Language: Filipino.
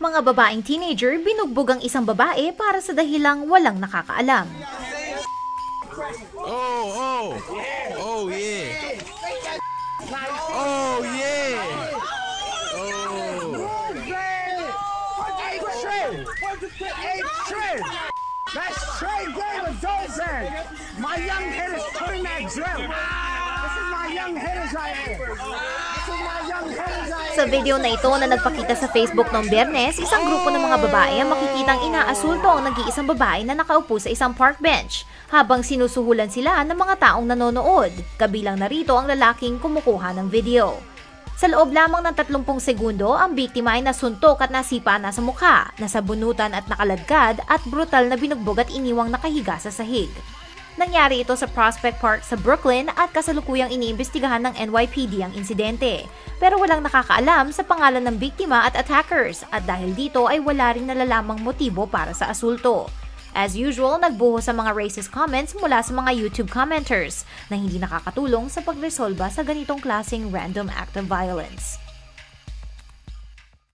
Mga babaeng teenager binugbog ang isang babae para sa dahilang walang nakakaalam. Oh yeah. Oh yeah. That's straight game of Dolzan. My young hitters putting that drill. This is my young hitters right here. This is my young hitters right here. Sa video na ito na nagpakita sa Facebook noong Biyernes, isang grupo ng mga babae ang makikitang inaasulto ang nag-iisang babae na nakaupo sa isang park bench habang sinusuhulan sila ng mga taong nanonood. Kabilang narito ang lalaking kumukuha ng video. Sa loob lamang ng 30 segundo, ang biktima ay nasuntok at nasipa na sa mukha, nasabunutan at nakaladkad at brutal na binugbog at iniwang nakahiga sa sahig. Nangyari ito sa Prospect Park sa Brooklyn at kasalukuyang iniimbestigahan ng NYPD ang insidente. Pero walang nakakaalam sa pangalan ng biktima at attackers at dahil dito ay wala rin nalalamang motibo para sa asulto. As usual, nagbuho sa mga racist comments mula sa mga YouTube commenters na hindi nakakatulong sa pagresolba sa ganitong klaseng random act of violence.